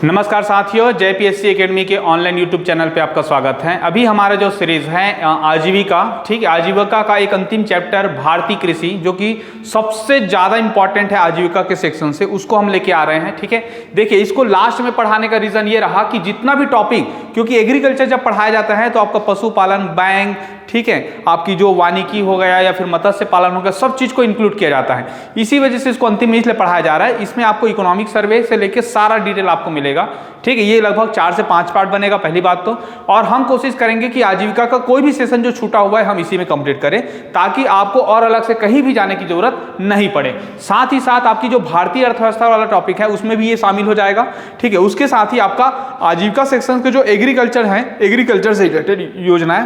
नमस्कार साथियों, जय पीएससी एकेडमी के ऑनलाइन यूट्यूब चैनल पे आपका स्वागत है। अभी हमारा जो सीरीज है आजीविका, ठीक है, आजीविका का एक अंतिम चैप्टर भारतीय कृषि, जो कि सबसे ज़्यादा इंपॉर्टेंट है आजीविका के सेक्शन से, उसको हम लेके आ रहे हैं। ठीक है, देखिए इसको लास्ट में पढ़ाने का रीज़न ये रहा कि जितना भी टॉपिक, क्योंकि एग्रीकल्चर जब पढ़ाया जाता है तो आपका पशुपालन, बैंक, ठीक है, आपकी जो वानिकी हो गया या फिर मत्स्य पालन हो गया, सब चीज़ को इंक्लूड किया जाता है। इसी वजह से इसको अंतिम में इसलिए पढ़ाया जा रहा है। इसमें आपको इकोनॉमिक सर्वे से लेकर सारा डिटेल आपको मिलेगा। ठीक है, ये लगभग 4 से 5 पार्ट बनेगा, पहली बात तो। और हम कोशिश करेंगे कि आजीविका का कोई भी सेशन जो छूटा हुआ है हम इसी में कंप्लीट करें, ताकि आपको और अलग से कहीं भी जाने की जरूरत नहीं पड़े। साथ ही साथ आपकी जो भारतीय अर्थव्यवस्था वाला टॉपिक है उसमें भी ये शामिल हो जाएगा। ठीक है, उसके साथ ही आपका आजीविका सेक्शन के जो एग्रीकल्चर है, एग्रीकल्चर से रिलेटेड योजनाएं,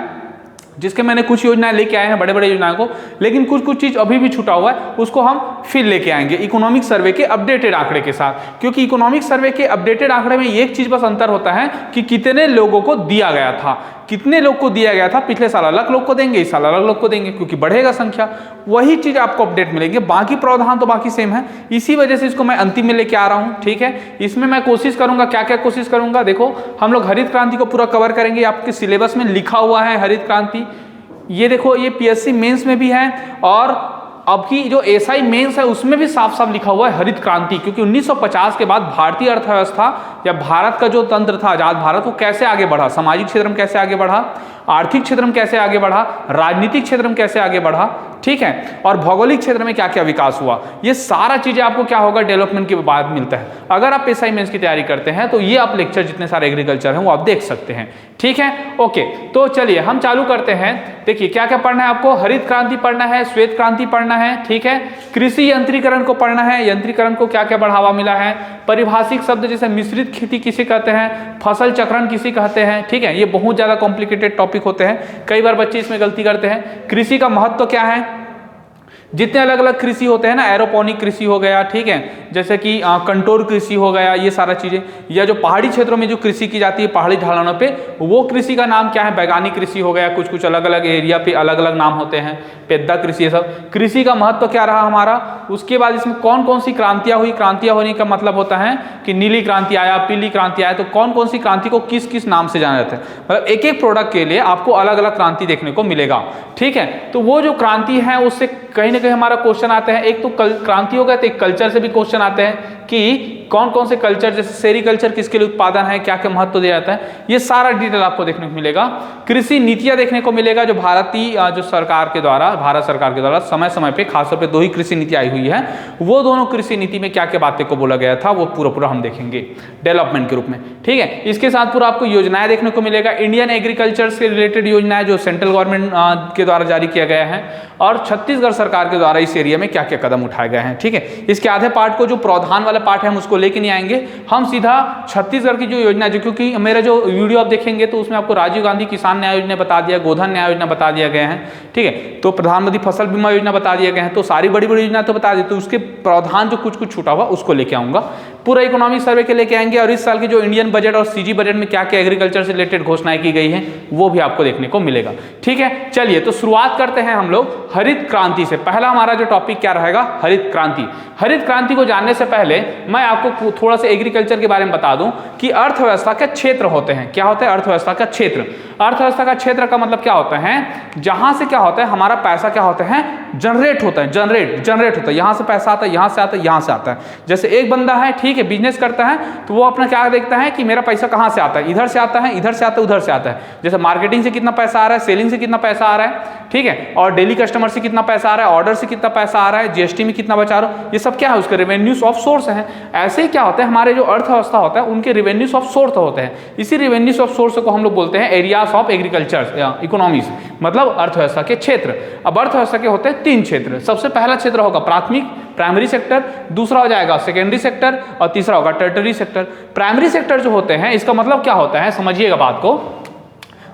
जिसके मैंने कुछ योजनाएं लेके आए हैं, बड़े बड़े योजनाओं को, लेकिन कुछ चीज़ अभी भी छूटा हुआ है, उसको हम फिर लेके आएंगे इकोनॉमिक सर्वे के अपडेटेड आंकड़े के साथ। क्योंकि इकोनॉमिक सर्वे के अपडेटेड आंकड़े में एक चीज़ बस अंतर होता है कि कितने लोगों को दिया गया था, कितने लोग को दिया गया था। पिछले साल अलग लोग को देंगे, इस साल अलग लोग को देंगे, क्योंकि बढ़ेगा संख्या। वही चीज़ आपको अपडेट मिलेंगे, बाकी प्रावधान तो बाकी सेम है। इसी वजह से इसको मैं अंतिम में लेके आ रहा हूँ। ठीक है, इसमें मैं कोशिश करूंगा, क्या क्या कोशिश करूंगा, देखो हम लोग हरित क्रांति को पूरा कवर करेंगे। आपके सिलेबस में लिखा हुआ है हरित क्रांति, ये देखो, ये पीएससी मेंस में भी है और अब की जो एसआई मेंस है उसमें भी साफ साफ लिखा हुआ है हरित क्रांति। क्योंकि 1950 के बाद भारतीय अर्थव्यवस्था या भारत का जो तंत्र था, आजाद भारत, वो कैसे आगे बढ़ा, सामाजिक क्षेत्र में कैसे आगे बढ़ा, आर्थिक क्षेत्र में कैसे आगे बढ़ा, राजनीतिक क्षेत्र में कैसे आगे बढ़ा, ठीक है, और भौगोलिक क्षेत्र में क्या क्या विकास हुआ, ये सारा चीजें आपको क्या होगा डेवलपमेंट के बाद मिलता है। अगर आप एसआई मेंस की तैयारी करते हैं तो ये आप लेक्चर जितने सारे एग्रीकल्चर हैं वो आप देख सकते हैं। ठीक है, ओके, तो चलिए हम चालू करते हैं। देखिए क्या क्या पढ़ना है आपको, हरित क्रांति पढ़ना है, श्वेत क्रांति पढ़ना है, ठीक है, कृषि यंत्रीकरण को पढ़ना है, यंत्रीकरण को क्या क्या बढ़ावा मिला है, परिभाषिक शब्द जैसे मिश्रित खेती किसे कहते हैं, फसल चक्रण किसे कहते हैं। ठीक है, ये बहुत ज्यादा कॉम्प्लिकेटेड टॉपिक होते हैं, कई बार बच्चे इसमें गलती करते हैं। कृषि का महत्व क्या है, जितने अलग अलग कृषि होते हैं ना, एरोपोनिक कृषि हो गया, ठीक है, जैसे कि कंटोर कृषि हो गया, ये सारा चीजें, या जो पहाड़ी क्षेत्रों में जो कृषि की जाती है पहाड़ी ढलानों पे, वो कृषि का नाम क्या है, वैज्ञानिक कृषि हो गया। कुछ अलग अलग एरिया पे अलग अलग नाम होते हैं, पेद्दा कृषि, ये सब। कृषि का महत्व क्या रहा हमारा, उसके बाद इसमें कौन कौन सी क्रांतियां हुई। क्रांतियां होने का मतलब होता है कि नीली क्रांति आया, पीली क्रांति आया, तो कौन कौन सी क्रांति को किस किस नाम से जाना जाता है। मतलब एक एक प्रोडक्ट के लिए आपको अलग अलग क्रांति देखने को मिलेगा। ठीक है, तो वो जो क्रांति है उससे कहीं ना कहीं हमारा क्वेश्चन आते हैं। एक तो क्रांति हो गया, तो एक कल्चर से भी क्वेश्चन आते हैं कि कौन कौन से कल्चर, जैसे सेरिकल्चर किसके लिए उत्पादन है, क्या क्या महत्व दिया जाता है, ये सारा डिटेल आपको देखने को मिलेगा। कृषि नीतियां देखने को मिलेगा, जो भारतीय जो सरकार के द्वारा, भारत सरकार के द्वारा समय समय पे खासतौर पे 2 ही कृषि नीति आई हुई है, वो दोनों कृषि नीति में क्या क्या बातें को बोला गया था वो पूरा हम देखेंगे डेवलपमेंट के रूप में। ठीक है, इसके साथ पूरा आपको योजनाएं देखने को मिलेगा, इंडियन एग्रीकल्चर से रिलेटेड योजनाएं जो सेंट्रल गवर्नमेंट के द्वारा जारी किया गया है, और छत्तीसगढ़ सरकार के द्वारा इस एरिया में क्या क्या कदम उठाए गए हैं। ठीक है, इसके आधे पार्ट को, जो प्रावधान वाला पार्ट है, हम उसको लेके नहीं आएंगे, हम सीधा छत्तीसगढ़ की जो योजना, जो क्योंकि मेरा जो वीडियो आप देखेंगे तो उसमें आपको राजीव गांधी किसान न्याय योजना बता दिया, गोधन न्याय योजना बता दिया गया है। ठीक है, तो प्रधानमंत्री फसल बीमा योजना बता दिया गया है, तो सारी बड़ी बड़ी योजना तो बता दी, तो उसके प्रावधान जो कुछ छूटा हुआ उसको लेके आऊंगा। पूरा इकोनॉमिक सर्वे के लेके आएंगे, और इस साल की जो इंडियन बजट और सीजी बजट में क्या क्या एग्रीकल्चर से रिलेटेड घोषणाएं की गई हैं वो भी आपको देखने को मिलेगा। ठीक है, चलिए तो शुरुआत करते हैं हम लोग हरित क्रांति से। पहला हमारा जो टॉपिक क्या रहेगा, हरित क्रांति। हरित क्रांति को जानने से पहले मैं आपको थोड़ा सा एग्रीकल्चर के बारे में बता दूं कि अर्थव्यवस्था के क्षेत्र होते हैं। क्या होता है अर्थव्यवस्था का क्षेत्र? अर्थव्यवस्था का क्षेत्र का मतलब क्या होता है, जहां से क्या होता है हमारा पैसा क्या होता है, जनरेट होता है, जनरेट होता है, यहां से पैसा आता है, यहां से आता है, यहां से आता है। जैसे एक बंदा है, ठीक है, बिजनेस करता है, तो वो अपना क्या देखता है कि मेरा पैसा कहां से आता है, इधर से आता है, इधर से आता है, उधर से आता है। जैसे मार्केटिंग से कितना पैसा आ रहा है, सेलिंग से कितना पैसा आ रहा है, ठीक है, और डेली कस्टमर से कितना पैसा आ रहा है, ऑर्डर से कितना पैसा आ रहा है, जीएसटी में कितना बचा रहा है, ये सब क्या है उसके रेवेन्यूज ऑफ सोर्स है। ऐसे ही क्या होता है हमारे जो अर्थव्यवस्था होता है उनके रेवेन्यूज ऑफ सोर्स होते हैं। इसी रेवेन्यूज ऑफ सोर्स को हम लोग बोलते हैं एरियाज ऑफ एग्रीकल्चर इकोनॉमीज, मतलब अर्थव्यवस्था के क्षेत्र। अब अर्थव्यवस्था के होते हैं 3 क्षेत्र। सबसे पहला क्षेत्र होगा प्राइमरी सेक्टर, दूसरा हो जाएगा सेकेंडरी सेक्टर, और तीसरा होगा टर्टरी सेक्टर। प्राइमरी सेक्टर जो होते हैं, इसका मतलब क्या होता है, समझिएगा बात को,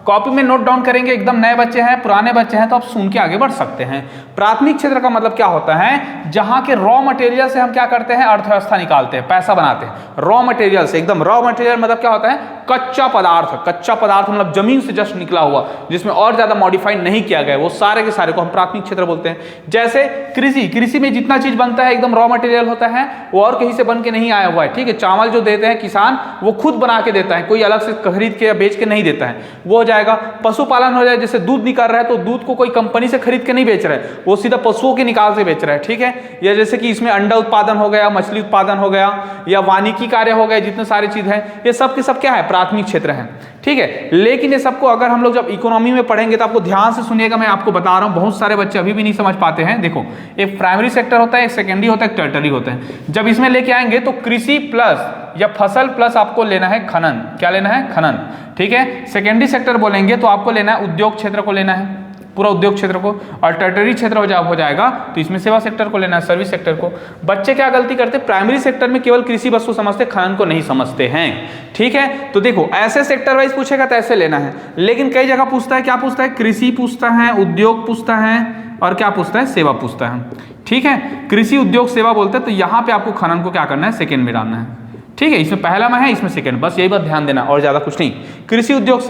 कॉपी में नोट डाउन करेंगे। एकदम नए बच्चे हैं, पुराने बच्चे हैं तो आप सुन के आगे बढ़ सकते हैं। प्राथमिक क्षेत्र का मतलब क्या होता है, जहां के रॉ मटेरियल से हम क्या करते हैं, अर्थव्यवस्था निकालते हैं, पैसा बनाते हैं। रॉ मटेरियल से, एकदम रॉ मटेरियल मतलब क्या होता है, कच्चा पदार्थ मतलब जमीन से जस्ट निकला हुआ, जिसमें और ज्यादा मॉडिफाइड नहीं किया गया, वो सारे के सारे को हम प्राथमिक क्षेत्र बोलते हैं। जैसे कृषि में जितना चीज बनता है एकदम रॉ मटेरियल होता है, वो और कहीं से बन के नहीं आया हुआ है, ठीक है। चावल जो देते हैं किसान, वो खुद बना के देता है, कोई अलग से खरीद के या बेच के नहीं देता है, वो हो जाएगा। पशुपालन हो जाए, जैसे दूध निकाल रहा है तो दूध को कोई कंपनी से खरीद के नहीं बेच रहा है, वो सीधा पशुओं के निकाल से बेच रहा है, ठीक है। या जैसे कि इसमें अंडा उत्पादन हो गया, मछली उत्पादन हो गया, या वानिकी कार्य हो गए, जितने सारी चीज है, ये सब के सब क्या है, प्राथमिक क्षेत्र है, ठीक है। लेकिन ये सबको अगर हम लोग जब इकोनॉमी में पढ़ेंगे तो आपको ध्यान से सुनिएगा, मैं आपको बता रहा हूं, बहुत सारे बच्चे अभी भी नहीं समझ पाते हैं। देखो, एक प्राइमरी सेक्टर होता है, एक सेकेंडरी होता है, एक टर्टरी होता है। जब इसमें लेके आएंगे तो कृषि प्लस या फसल प्लस आपको लेना है खनन। क्या लेना है? खनन, ठीक है। सेकेंडरी सेक्टर बोलेंगे तो आपको लेना है उद्योग क्षेत्र को लेना है, पूरा उद्योग क्षेत्र को, और टर्टरी क्षेत्र हो जाएगा तो इसमें सेवा सेक्टर को लेना है, सर्विस सेक्टर को। बच्चे क्या गलती करते हैं, प्राइमरी सेक्टर में केवल कृषि वस्तु समझते, खनन को नहीं समझते हैं, ठीक है। तो देखो, ऐसे सेक्टर वाइज पूछेगा तो ऐसे लेना है, लेकिन कई जगह पूछता है, क्या पूछता है, कृषि पूछता है, उद्योग पूछता है, और क्या पूछता है, सेवा पूछता है, ठीक है। कृषि उद्योग सेवा बोलते हैं, तो यहाँ पे आपको खनन को क्या करना है, सेकेंड में डालना है, ठीक है। इसमें पहला में है, इसमें सेकंड, बस यही बात ध्यान देना और ज्यादा कुछ नहीं। कृषि उद्योग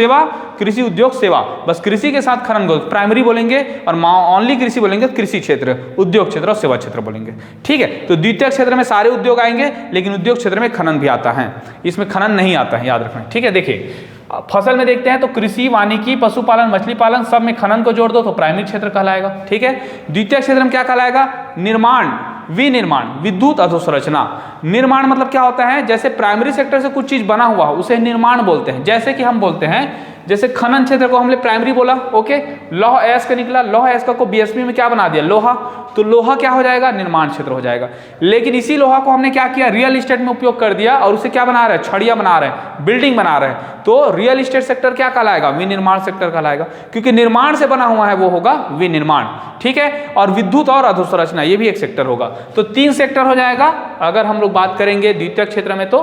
सेवा, बस कृषि के साथ खनन को प्राइमरी बोलेंगे, और ओनली कृषि बोलेंगे, कृषि क्षेत्र, उद्योग क्षेत्र और सेवा क्षेत्र बोलेंगे, ठीक है। तो द्वितीय क्षेत्र में सारे उद्योग आएंगे, लेकिन उद्योग क्षेत्र में खनन भी आता है, इसमें खनन नहीं आता है, याद रखना, ठीक है। देखिए, फसल में देखते हैं तो कृषि, वानिकी, पशुपालन, मछली पालन, सब में खनन को जोड़ दो तो प्राइमरी क्षेत्र कहलाएगा, ठीक है। द्वितीय क्षेत्र में क्या कहलाएगा, निर्माण, विनिर्माण, विद्युत अधोसंरचना। निर्माण मतलब क्या होता है, जैसे प्राइमरी सेक्टर से कुछ चीज बना हुआ उसे निर्माण बोलते हैं। जैसे कि हम बोलते हैं, जैसे खनन क्षेत्र को हमने प्राइमरी बोला, ओके, लौह अयस्क का निकला, लौह अयस्क को बीएसपी में क्या बना दिया, लोहा, तो लोहा क्या हो जाएगा, निर्माण क्षेत्र हो जाएगा। लेकिन इसी लोहा को हमने क्या किया, रियल एस्टेट में उपयोग कर दिया, और उसे क्या बना रहे हैं, छड़ियां बना रहे हैं, बिल्डिंग बना रहे हैं, तो रियल एस्टेट सेक्टर क्या कहलाएगा, विनिर्माण सेक्टर कहलाएगा, क्योंकि निर्माण से बना हुआ है वो होगा विनिर्माण, ठीक है। और विद्युत और अधोसंरचना, ये भी एक सेक्टर होगा, तो 3 सेक्टर हो जाएगा अगर हम लोग बात करेंगे द्वितीय क्षेत्र में तो,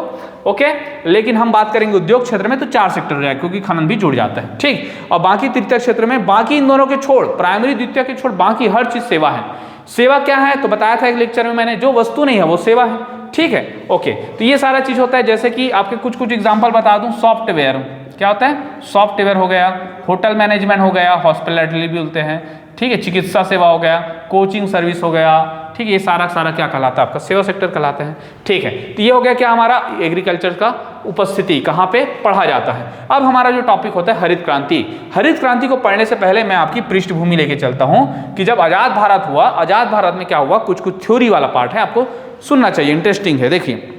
ओके। लेकिन हम बात करेंगे उद्योग क्षेत्र में तो 4 सेक्टर हो जाएगा, क्योंकि खनन भी जुड़ जाता है, ठीक। और बाकी तृतीय क्षेत्र में, बाकी इन दोनों के छोड़, प्राइमरी द्वितीय के छोड़ बाकी हर चीज सेवा है। सेवा क्या है तो बताया था एक लेक्चर में मैंने, जो वस्तु नहीं है वो सेवा है, ठीक है, ओके। तो ये सारा चीज होता है, जैसे कि आपके कुछ एग्जांपल बता दूं, सॉफ्टवेयर क्या होता है, सॉफ्टवेयर हो गया, होटल मैनेजमेंट हो गया, हॉस्पिटलिटी भी बोलते हैं, ठीक है, चिकित्सा सेवा हो गया, कोचिंग सर्विस हो गया, ठीक है, ये सारा क्या कहलाता है, आपका सेवा सेक्टर कहलाता है, ठीक है। तो ये हो गया क्या, हमारा एग्रीकल्चर का उपस्थिति कहाँ पे पढ़ा जाता है। अब हमारा जो टॉपिक होता है हरित क्रांति। हरित क्रांति को पढ़ने से पहले मैं आपकी पृष्ठभूमि लेके चलता हूँ कि जब आजाद भारत हुआ, आजाद भारत में क्या हुआ, कुछ थ्योरी वाला पार्ट है, आपको सुनना चाहिए, इंटरेस्टिंग है। देखिए,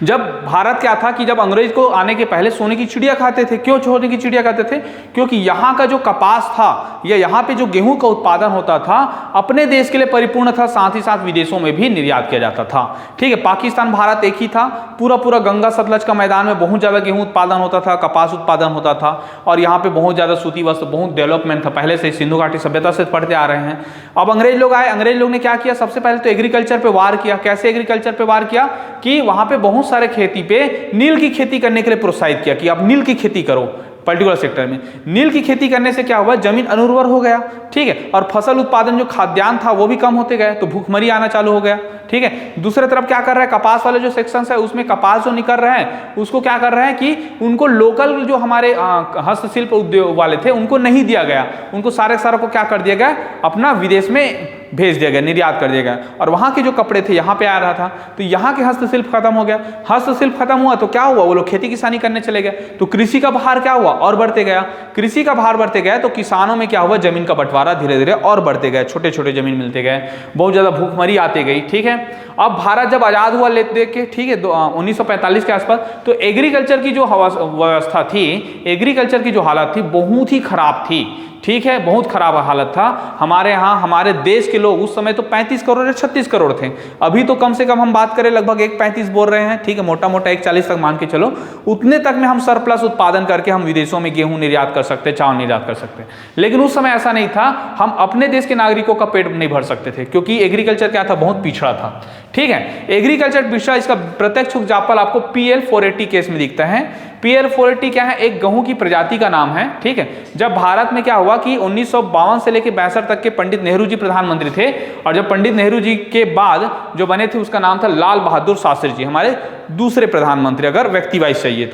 जब भारत क्या था कि जब अंग्रेज को आने के पहले सोने की चिड़िया खाते थे। क्यों सोने की चिड़िया खाते थे? क्योंकि यहाँ का जो कपास था या यहाँ पे जो गेहूं का उत्पादन होता था अपने देश के लिए परिपूर्ण था, साथ ही साथ विदेशों में भी निर्यात किया जाता था, ठीक है। पाकिस्तान भारत एक ही था, पूरा गंगा सतलज का मैदान में बहुत ज्यादा गेहूं उत्पादन होता था, कपास उत्पादन होता था, और यहाँ पे बहुत ज्यादा सूती वस्त्र, बहुत डेवलपमेंट था, पहले से सिंधु घाटी सभ्यता से पढ़ते आ रहे हैं। अब अंग्रेज लोग आए, अंग्रेज लोग ने क्या किया, सबसे पहले तो एग्रीकल्चर पे वार किया। कैसे एग्रीकल्चर पे वार किया कि वहां पे बहुत सारे खेती पे नील की खेती करने के लिए प्रोत्साहित किया कि आप नील की खेती करो। पर्टिकुलर सेक्टर में नील की खेती करने से क्या हुआ, जमीन अनुर्वर हो गया, ठीक है, और फसल उत्पादन जो खाद्यान्न था वो भी कम होते गए, तो भूखमरी आना चालू हो गया, ठीक है। दूसरे तरफ क्या कर रहा है, कपास वाले जो सेक्शंस है उसमें कपास जो निकल रहे हैं उसको क्या कर रहे हैं कि उनको लोकल जो हमारे हस्तशिल्प उद्योग वाले थे उनको नहीं दिया गया, उनको सारे को क्या कर दिया गया, अपना विदेश में भेज दिया गया, निर्यात कर दिया गया, और वहां के जो कपड़े थे यहाँ पे आ रहा था, तो यहाँ के हस्तशिल्प खत्म हो गया। हस्तशिल्प खत्म हुआ तो क्या हुआ, वो लोग खेती किसानी करने चले गए, तो कृषि का भार क्या हुआ, और बढ़ते गया। कृषि का भार बढ़ते गया तो किसानों में क्या हुआ, जमीन का बंटवारा धीरे धीरे और बढ़ते गए, छोटे छोटे जमीन मिलते गए, बहुत ज्यादा भूखमरी आती गई, ठीक है। अब भारत जब आजाद हुआ देख के, ठीक है, 1945 के आसपास, तो एग्रीकल्चर की जो व्यवस्था थी, एग्रीकल्चर की जो हालत थी बहुत ही खराब थी, ठीक है, बहुत खराब हालत था। हमारे यहाँ हमारे देश के लोग उस समय तो 35 करोड़ या 36 करोड़ थे, अभी तो कम से कम हम बात करें लगभग 1.35 बोल रहे हैं, ठीक है, मोटा मोटा 1.40 तक मान के चलो, उतने तक में हम सरप्लस उत्पादन करके हम विदेशों में गेहूं निर्यात कर सकते, चावल निर्यात कर सकते। लेकिन उस समय ऐसा नहीं था, हम अपने देश के नागरिकों का पेट नहीं भर सकते थे, क्योंकि एग्रीकल्चर क्या था, बहुत पिछड़ा था, ठीक है। एग्रीकल्चर मिश्रा इसका प्रत्यक्ष एग्जाम्पल आपको PL 480 केस में दिखता है। PL 480 क्या है? एक गेहूं की प्रजाति का नाम है, ठीक है। जब भारत में क्या हुआ कि 1952 से लेकर 62 तक के पंडित नेहरू जी प्रधानमंत्री थे, और जब पंडित नेहरू जी के बाद जो बने थे उसका नाम था लाल बहादुर शास्त्री जी, हमारे दूसरे प्रधानमंत्री अगर व्यक्ति वाइज चाहिए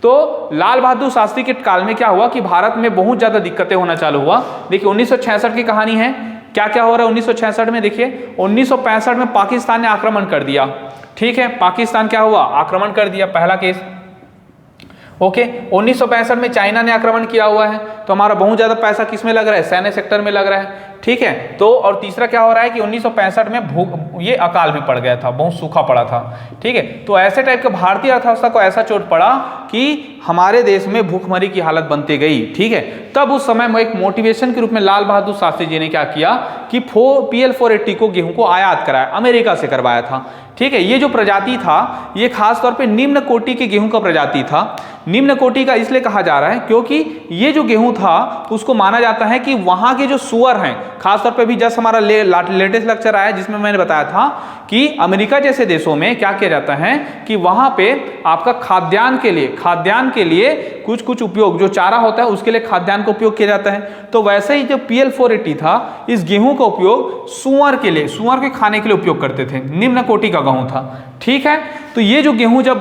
तो लाल बहादुर शास्त्री के काल में क्या हुआ कि भारत में बहुत ज्यादा दिक्कतें होना चालू हुआ। देखिए 1966 की कहानी है, क्या क्या हो रहा है 1966 में। देखिए 1965 में पाकिस्तान ने आक्रमण कर दिया, ठीक है। पाकिस्तान क्या हुआ? आक्रमण कर दिया, पहला केस। ओके 1965 में चाइना ने आक्रमण किया हुआ है, तो हमारा बहुत ज्यादा पैसा किस में लग रहा है? सैन्य सेक्टर में लग रहा है, ठीक है। तो और तीसरा क्या हो रहा है कि 1965 में ये अकाल भी पड़ गया था, बहुत सूखा पड़ा था, ठीक है। तो ऐसे टाइप के भारतीय अर्थव्यवस्था को ऐसा चोट पड़ा कि हमारे देश में भूखमरी की हालत बनती गई, ठीक है। तब उस समय में एक मोटिवेशन के रूप में लाल बहादुर शास्त्री जी ने क्या किया कि PL 480 को गेहूं को आयात कराया, अमेरिका से करवाया था, ठीक है। ये जो प्रजाति था ये खासतौर पे निम्न कोटि के गेहूं का प्रजाति था। निम्न कोटि का इसलिए कहा जा रहा है क्योंकि ये जो गेहूं था उसको माना जाता है कि वहां के जो सुअर हैं, खासतौर पे भी जस्ट हमारा लेटेस्ट लेक्चर आया जिसमें मैंने बताया था कि अमेरिका जैसे देशों में क्या किया जाता है कि वहां पे आपका खाद्यान्न के लिए कुछ उपयोग, जो चारा होता है उसके लिए खाद्यान्न का उपयोग किया जाता है। तो वैसे ही जो PL 480 था, इस गेहूं का उपयोग सुअर के खाने के लिए उपयोग करते थे, निम्न कोटि का गेहूं था, ठीक है। तो ये जो गेहूं जब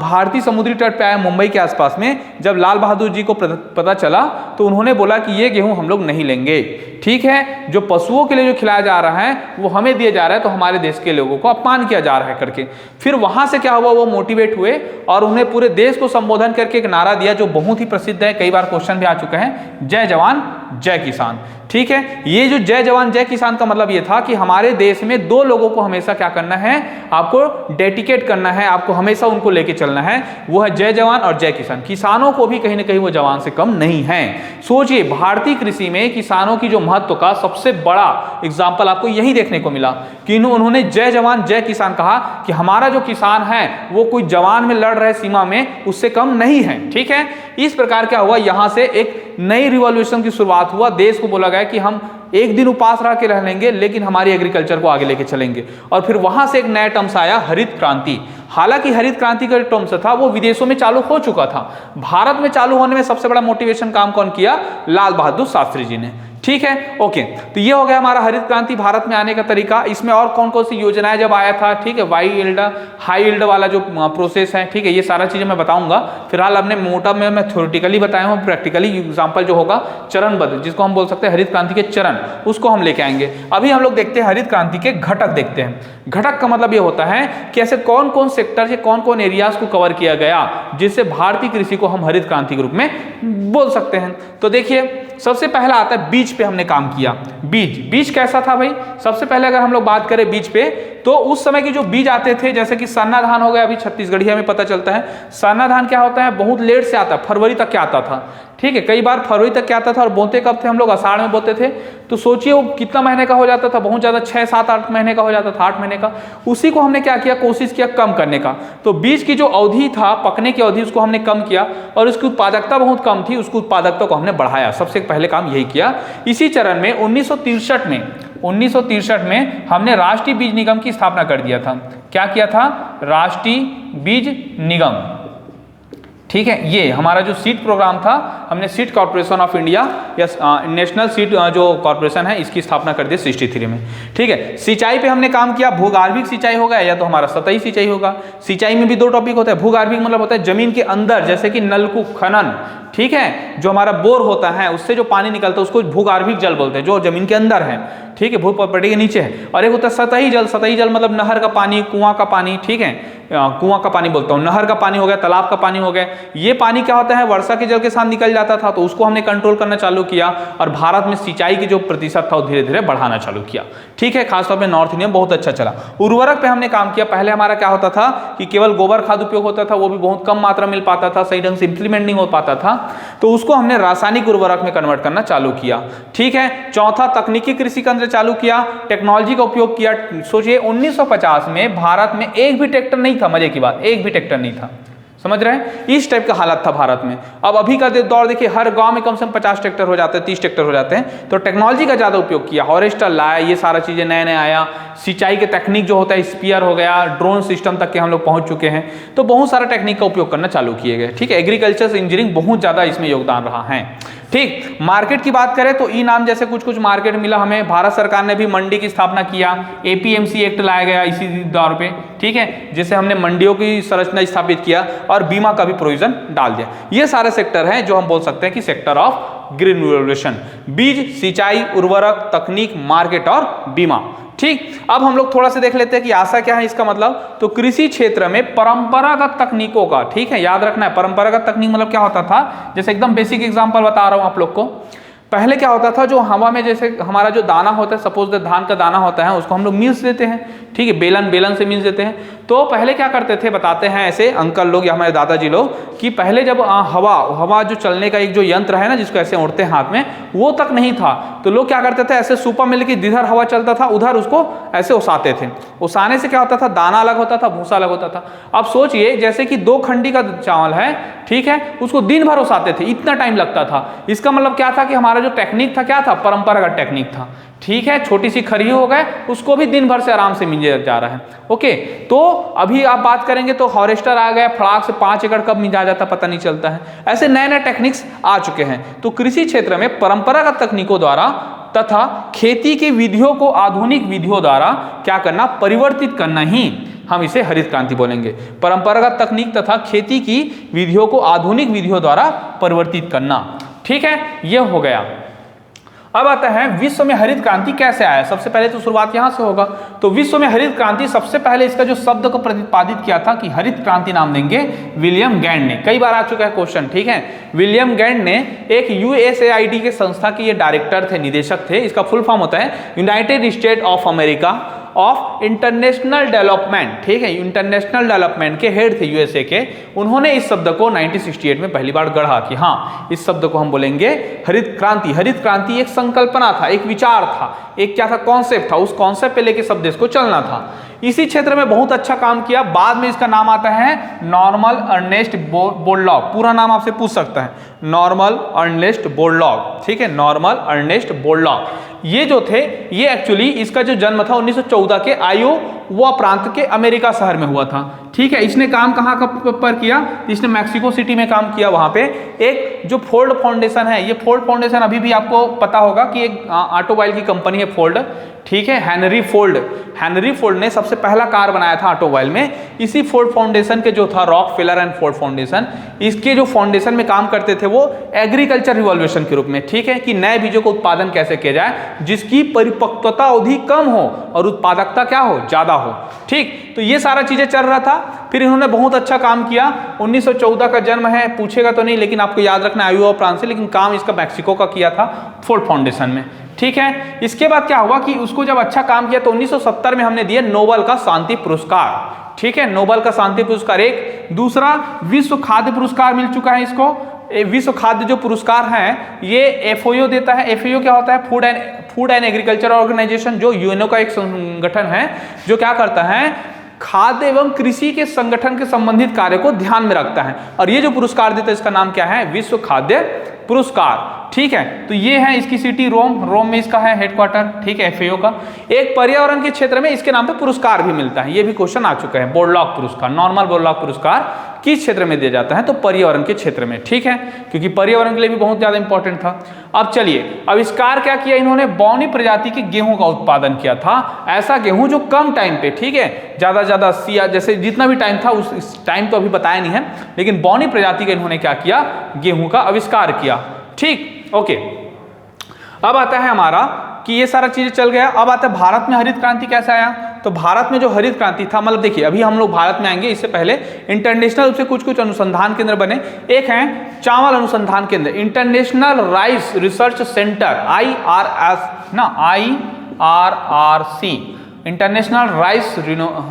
भारतीय समुद्री तट पे आया मुंबई के आसपास में, जब लाल बहादुर जी को पता चला तो उन्होंने बोला कि ये गेहूं हम लोग नहीं लेंगे, ठीक है। जो पशुओं के लिए जो खिलाया जा रहा है वो हमें दिया जा रहा है, तो हमारे देश के लोगों को अपमान किया जा रहा है करके। फिर वहां से क्या हुआ, वो मोटिवेट हुए और उन्हें पूरे देश को संबोधन करके एक नारा दिया जो बहुत ही प्रसिद्ध है, कई बार क्वेश्चन भी आ चुका है, जय जवान जय किसान, ठीक है। ये जो जय जवान जय किसान का मतलब ये था कि हमारे देश में दो लोगों को हमेशा क्या करना है, आपको डेडिकेट करना है, आपको हमेशा उनको लेके चलना है, वो है जय जवान और जय किसान। किसानों को भी कहीं ना कहीं वो जवान से कम नहीं है। सोचिए भारतीय कृषि में किसानों की जो महत्व का सबसे बड़ा एग्जाम्पल आपको यही देखने को मिला कि उन्होंने जय जवान जय किसान कहा कि हमारा जो किसान है वो कोई जवान में लड़ रहे सीमा में उससे कम नहीं है, ठीक है। इस प्रकार क्या हुआ, यहां से एक नई रिवॉल्यूशन की शुरुआत हुआ। देश को बोला गया कि हम एक दिन उपास रह के रह लेंगे लेकिन हमारी एग्रीकल्चर को आगे लेके चलेंगे। और फिर वहां से एक नया टर्म्स आया, हरित क्रांति। हालांकि हरित क्रांति का जो टर्म्स था वो विदेशों में चालू हो चुका था, भारत में चालू होने में सबसे बड़ा मोटिवेशन काम कौन किया? लाल बहादुर शास्त्री जी ने, ठीक है। ओके, तो ये हो गया हमारा हरित क्रांति भारत में आने का तरीका। इसमें और कौन कौन सी योजनाएं जब आया था, ठीक है। हाई यील्ड वाला जो प्रोसेस है, ठीक है, ये सारा चीजें मैं बताऊंगा। फिलहाल हमने मोटा में मैं थ्योरेटिकली बताया हूँ, प्रैक्टिकली एग्जांपल जो होगा चरणबद्ध, जिसको हम बोल सकते हैं हरित क्रांति के चरण, उसको हम लेके आएंगे। अभी हम लोग देखते हैं हरित क्रांति के घटक देखते हैं। घटक का मतलब ये होता है कि ऐसे कौन कौन सेक्टर से कौन कौन एरियाज को कवर किया गया जिससे भारतीय कृषि को हम हरित क्रांति के रूप में बोल सकते हैं। तो देखिए सबसे पहला आता है बीज पे हमने काम किया। बीज कैसा था भाई? सबसे पहले अगर हम लोग बात करें बीज पे, तो उस समय के जो बीज आते थे जैसे कि सन्ना धान हो गया, अभी छत्तीसगढ़िया में पता चलता है सन्ना धान क्या होता है, बहुत लेट से आता, फरवरी तक क्या आता था, ठीक है। कई बार फरवरी तक क्या आता था और बोते कब थे हम लोग? आषाढ़ में बोते थे। तो सोचिए वो कितना महीने का हो जाता था, बहुत ज्यादा 6, 7, 8 महीने का हो जाता था, 8 महीने का। उसी को हमने क्या किया, कोशिश किया कम करने का। तो बीज की जो अवधि था, पकने की अवधि, उसको हमने कम किया और उसकी उत्पादकता बहुत कम थी, उसकी उत्पादकता को हमने बढ़ाया। सबसे पहले काम यही किया। इसी चरण में 1963 में हमने राष्ट्रीय बीज निगम की स्थापना कर दिया था। क्या किया था? राष्ट्रीय बीज निगम, ठीक है। ये हमारा जो सीड प्रोग्राम था, हमने सीड कॉर्पोरेशन ऑफ इंडिया या नेशनल सीड जो कॉर्पोरेशन है इसकी स्थापना कर दी 63 में, ठीक है। सिंचाई पे हमने काम किया। भूगर्भिक सिंचाई होगा या तो हमारा सतही सिंचाई होगा। सिंचाई में भी दो टॉपिक होता है। भूगर्भिक मतलब होता है जमीन के अंदर, जैसे कि नलकूप, खनन, ठीक है। जो हमारा बोर होता है उससे जो पानी निकलता है उसको भूगर्भिक जल बोलते हैं, जो जमीन के अंदर है, ठीक है, भूपटल के नीचे है। और एक होता है सतही जल। सतही जल मतलब नहर का पानी, कुआं का पानी, ठीक है। कुआं का पानी बोलता हूँ, नहर का पानी हो गया, तालाब का पानी हो गया। ये पानी क्या होता है, वर्षा के जल के साथ निकल जाता था, तो उसको हमने कंट्रोल करना चालू किया और भारत में सिंचाई की जो प्रतिशत था वो धीरे धीरे बढ़ाना चालू किया, ठीक है। खासतौर पे नॉर्थ इंडिया में बहुत अच्छा चला। उर्वरक पे हमने काम किया। पहले हमारा क्या होता था कि केवल गोबर खाद उपयोग होता था, वो भी बहुत कम मात्रा मिल पाता था, सही ढंग से इंप्लीमेंट नहीं हो पाता था, तो उसको हमने रासायनिक उर्वरक में कन्वर्ट करना चालू किया, ठीक है। चौथा, तकनीकी कृषि केंद्र चालू किया, टेक्नोलॉजी का उपयोग किया। सोचिए 1950 में भारत में एक भी ट्रैक्टर नहीं था, मजे की बात, एक भी ट्रैक्टर नहीं था। समझ रहे हैं, इस टाइप का हालत था भारत में। अब अभी का दौर देखिए, हर गांव में कम से कम 50 ट्रैक्टर हो जाते हैं, 30 ट्रैक्टर हो जाते हैं। तो टेक्नोलॉजी का ज़्यादा उपयोग किया, हार्वेस्टर लाया, ये सारा चीज़ें नए नए आया, सिंचाई के टेक्निक जो होता है स्पीयर हो गया, ड्रोन सिस्टम तक के हम लोग पहुंच चुके हैं। तो बहुत सारा टेक्निक का उपयोग करना चालू किए गए, ठीक है। एग्रीकल्चर इंजीनियरिंग बहुत ज़्यादा इसमें योगदान रहा है, ठीक। मार्केट की बात करें तो ई नाम जैसे कुछ कुछ मार्केट मिला हमें। भारत सरकार ने भी मंडी की स्थापना किया, एपीएमसी एक्ट लाया गया इसी दौर पे, ठीक है, जिससे हमने मंडियों की संरचना स्थापित किया और बीमा का भी प्रोविजन डाल दिया। ये सारे सेक्टर हैं जो हम बोल सकते हैं कि सेक्टर ऑफ ग्रीन रेवोल्यूशन। बीज, सिंचाई, उर्वरक, तकनीक, मार्केट और बीमा, ठीक। अब हम लोग थोड़ा सा देख लेते हैं कि आशा क्या है इसका मतलब। तो कृषि क्षेत्र में परंपरागत तकनीकों का, ठीक है, याद रखना है परंपरागत तकनीक मतलब क्या होता था। जैसे एकदम बेसिक एग्जांपल बता रहा हूं आप लोग को। पहले क्या होता था, जो हवा में जैसे हमारा जो दाना होता है, सपोज धान का दाना होता है, उसको हम लोग मिल्स देते हैं, ठीक है, बेलन से मिल्स देते हैं। तो पहले क्या करते थे, बताते हैं ऐसे अंकल लोग या हमारे दादाजी लोग, कि पहले जब हवा जो चलने का एक जो यंत्र है ना, जिसको ऐसे उड़ते हैं हाथ में, वो तक नहीं था। तो लोग क्या करते थे, ऐसे सूपा मिल के जिधर हवा चलता था उधर उसको ऐसे ओसाते थे। ओसाने से क्या होता था, दाना अलग होता था, भूसा अलग होता था। अब सोचिए जैसे कि 2 खंडी का चावल है, ठीक है, उसको दिन भर ओसाते थे, इतना टाइम लगता था। इसका मतलब क्या था कि हमारा जो टेक्निक था क्या था, परंपरागत टेक्निक था, ठीक है। छोटी सी खरी हो गए, उसको भी दिन भर से आराम से मिंजा जा रहा है, ओके। तो अभी आप बात करेंगे तो हार्वेस्टर आ गया, फड़ाक से 5 एकड़ कब मिंजा जाता पता नहीं चलता है। ऐसे नए नए टेक्निक्स आ चुके हैं। तो कृषि क्षेत्र में परंपरागत तकनीकों द्वारा तथा खेती की विधियों को आधुनिक विधियों द्वारा क्या करना, परिवर्तित करना ही हम इसे हरित क्रांति बोलेंगे। परंपरागत तकनीक तथा खेती की विधियों को आधुनिक विधियों द्वारा परिवर्तित करना, ठीक है, यह हो गया। अब आता है विश्व में हरित क्रांति कैसे आया। सबसे पहले तो शुरुआत यहां से होगा। तो विश्व में हरित क्रांति, सबसे पहले इसका जो शब्द को प्रतिपादित किया था कि हरित क्रांति नाम देंगे विलियम गैंड ने। कई बार आ चुका है क्वेश्चन, ठीक है। विलियम गैंड ने एक यूएसएआईडी के संस्था के ये डायरेक्टर थे, निदेशक थे। इसका फुल फॉर्म होता है United state of America of international development, ठीक है, इंटरनेशनल डेवलपमेंट के हेड थे यूएसए के। उन्होंने इस शब्द को 1968 में पहली बार गढ़ा कि हाँ, इस शब्द को हम बोलेंगे हरित क्रांति। हरित क्रांति एक संकल्पना था, एक विचार था, एक क्या था, कॉन्सेप्ट था। उस कॉन्सेप्ट पे लेके सब देश को चलना था। इसी क्षेत्र में बहुत अच्छा काम किया। बाद में इसका नाम आता है नॉर्मन अर्नेस्ट बोरलॉग। पूरा नाम आपसे पूछ सकता है, नॉर्मन अर्नेस्ट बोरलॉग, ठीक है, नॉर्मन अर्नेस्ट बोरलॉग। ये जो थे, ये एक्चुअली इसका जो जन्म था 1914 के आयोवा प्रांत के अमेरिका शहर में हुआ था, ठीक है। इसने काम कहाँ पर किया, इसने मैक्सिको सिटी में काम किया। वहां पे एक जो फोर्ड फाउंडेशन है, ये फोर्ड फाउंडेशन अभी भी आपको पता होगा कि एक ऑटोमोबाइल की कंपनी है फोर्ड, ठीक है। हेनरी फोर्ड ने सबसे पहला कार बनाया था ऑटोमोबाइल में। इसी फोर्ड फाउंडेशन के जो था रॉकफेलर एंड फोर्ड फाउंडेशन, इसके जो फाउंडेशन में काम करते थे वो एग्रीकल्चर रिवॉल्यूशन के रूप में, ठीक है, कि नए बीजों का उत्पादन कैसे किया जाए जिसकी परिपक्वता अवधि कम हो और उत्पादकता क्या हो, ज्यादा हो, ठीक। तो ये सारा चीजें चल रहा था। फिर इन्होंने बहुत अच्छा काम किया। 1914 का जन्म है, पूछेगा तो नहीं, लेकिन आपको याद रखना आयोवा प्रांत से, लेकिन काम इसका मैक्सिको का किया था फोर्ड फाउंडेशन में, ठीक है। इसके बाद क्या हुआ कि उसको जब अच्छा काम किया तो 1970 में हमने दिया नोबेल का शांति पुरस्कार, ठीक है, नोबेल का शांति पुरस्कार एक। दूसरा विश्व खाद्य पुरस्कार मिल चुका है इसको। विश्व खाद्य जो पुरस्कार है ये एफओयू देता है। एफओयू क्या होता है, फूड एंड एग्रीकल्चर ऑर्गेनाइजेशन, जो यूएनओ का एक संगठन है जो क्या करता है, खाद्य एवं कृषि के संगठन के संबंधित कार्य को ध्यान में रखता है। और ये जो पुरस्कार देता है इसका नाम क्या है, विश्व खाद्य पुरस्कार, ठीक है। तो ये है इसकी सिटी रोम में इसका है हेडक्वार्टर, ठीक है, एफएओ का। एक पर्यावरण के क्षेत्र में इसके नाम पे पुरस्कार भी मिलता है, ये भी क्वेश्चन आ चुका है। बोरलॉग पुरस्कार, नॉर्मल बोरलॉग पुरस्कार किस क्षेत्र में दिया जाता है, तो पर्यावरण के क्षेत्र में, ठीक है, क्योंकि पर्यावरण के लिए भी बहुत ज्यादा इंपॉर्टेंट था। अब चलिए, आविष्कार क्या किया इन्होंने, बौनी प्रजाति के गेहूं का उत्पादन किया था। ऐसा गेहूं जो कम टाइम पे, ठीक है, ज्यादा सिया जैसे जितना भी टाइम था, उस टाइम तो अभी बताया नहीं है, लेकिन बौनी प्रजाति का इन्होंने क्या किया, गेहूं का आविष्कार किया, ठीक, ओके। अब आता है हमारा कि ये सारा चीजें चल गया। अब आता है भारत में हरित क्रांति कैसे आया। तो भारत में जो हरित क्रांति था, मतलब देखिए अभी हम लोग भारत में आएंगे, इससे पहले इंटरनेशनल रूप से कुछ अनुसंधान केंद्र बने। एक है चावल अनुसंधान केंद्र, international rice research centre, IRRC, international rice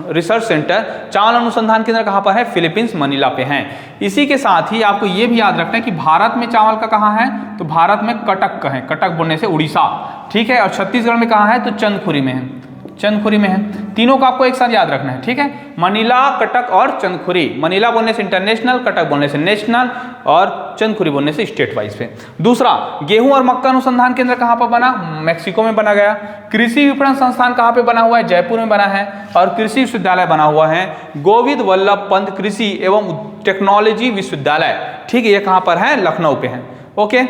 research centre. चावल अनुसंधान केंद्र कहाँ पर है, फिलीपींस मनीला पे है। इसी के साथ ही आपको ये भी याद रखना है कि भारत में चावल का कहाँ है, तो भारत में कटक का है, कटक बोलने से उड़ीसा, ठीक है। और छत्तीसगढ़ में कहाँ है, तो चंदखुरी में है, चंदखुरी में है। तीनों को आपको एक साथ याद रखना है, ठीक है। मनीला, कटक और चंदखुरी। मनीला बोलने से इंटरनेशनल, कटक बोलने से नेशनल और चंदखुरी बोलने से स्टेट वाइज पे। दूसरा, गेहूं और मक्का अनुसंधान केंद्र कहाँ पर बना? मैक्सिको में बना गया। कृषि विपणन संस्थान कहाँ पे बना हुआ है? जयपुर में बना है। और कृषि विश्वविद्यालय बना हुआ है गोविंद वल्लभ पंत कृषि एवं टेक्नोलॉजी विश्वविद्यालय, ठीक है, ये कहाँ पर है? लखनऊ पे है। ओके,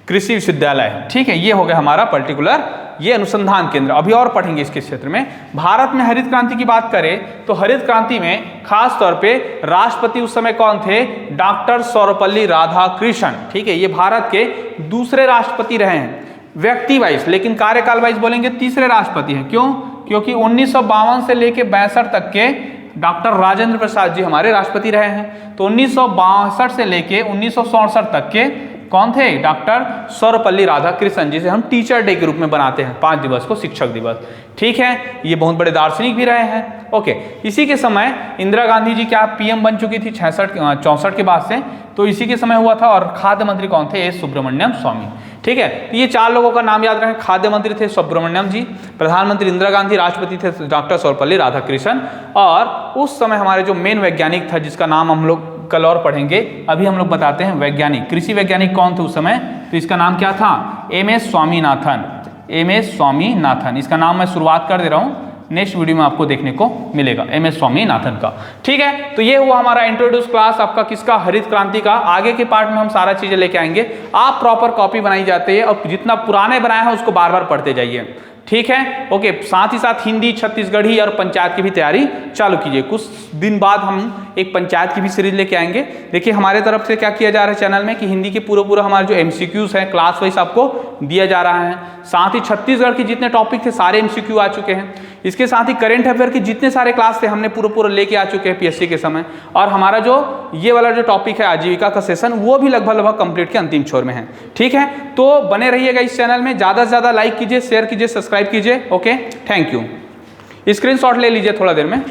कृषि विश्वविद्यालय, ठीक है, ये हो गया हमारा पर्टिकुलर ये अनुसंधान केंद्र। अभी और पढ़ेंगे इसके क्षेत्र में। भारत में हरित क्रांति की बात करें तो हरित क्रांति में खास तौर पे राष्ट्रपति उस समय कौन थे? डॉक्टर सर्वपल्ली राधाकृष्णन, ठीक है, ये भारत के दूसरे राष्ट्रपति रहे हैं व्यक्ति वाइज, लेकिन कार्यकाल वाइज बोलेंगे तीसरे राष्ट्रपति हैं। क्यों? क्योंकि 1952 से लेके 62 तक के डॉक्टर राजेंद्र प्रसाद जी हमारे राष्ट्रपति रहे हैं। तो 1962 से लेके 1967 तक के कौन थे? डॉक्टर सर्वपल्ली राधाकृष्णन, जिसे हम टीचर डे के रूप में बनाते हैं 5 दिवस को, शिक्षक दिवस, ठीक है। ये बहुत बड़े दार्शनिक भी रहे हैं। ओके, इसी के समय इंदिरा गांधी जी क्या पीएम बन चुकी थी 64 के बाद से, तो इसी के समय हुआ था। और खाद्य मंत्री कौन थे? एस सुब्रमण्यम स्वामी, ठीक है। तो ये 4 लोगों का नाम याद रखें। खाद्य मंत्री थे सुब्रमण्यम जी, प्रधानमंत्री इंदिरा गांधी, राष्ट्रपति थे डॉक्टर सर्वपल्ली राधाकृष्णन। और उस समय हमारे जो मेन वैज्ञानिक था, जिसका नाम हम लोग कल और पढ़ेंगे, अभी हम लोग बताते हैं वैज्ञानिक, कृषि वैज्ञानिक कौन थे उस समय? तो इसका नाम क्या था? एम.एस. स्वामीनाथन। एम.एस. स्वामीनाथन, इसका नाम मैं शुरुआत कर दे रहा हूँ, नेक्स्ट वीडियो में आपको देखने को मिलेगा एम.एस. स्वामीनाथन का, ठीक है। तो ये हुआ हमारा इंट्रोड्यूस क्लास आपका किसका? हरित क्रांति का। आगे के पार्ट में हम सारा चीजें लेके आएंगे। आप प्रॉपर कॉपी बनाई जाती है और जितना पुराने बनाए हैं उसको बार बार पढ़ते जाइए, ठीक है। ओके, साथ ही साथ हिंदी, छत्तीसगढ़ी और पंचायत की भी तैयारी चालू कीजिए। कुछ दिन बाद हम एक पंचायत की भी सीरीज लेके आएंगे। देखिए हमारे तरफ से क्या किया जा रहा है चैनल में कि हिंदी के पूरा हमारे जो एमसीक्यूज हैं क्लास वाइज आपको दिया जा रहा है। साथ ही छत्तीसगढ़ के जितने टॉपिक थे सारे एमसीक्यू आ चुके हैं। इसके साथ ही करंट अफेयर के जितने सारे क्लास थे हमने पूरा लेके आ चुके हैं पीएससी के समय। और हमारा जो ये वाला जो टॉपिक है आजीविका का सेशन, वो भी लगभग कंप्लीट के अंतिम छोर में है, ठीक है। तो बने रहिएगा इस चैनल में, ज़्यादा से ज़्यादा लाइक कीजिए, शेयर कीजिए, सब्सक्राइब कीजिए। Okay, thank you. स्क्रीनशॉट ले लीजिए थोड़ा देर में।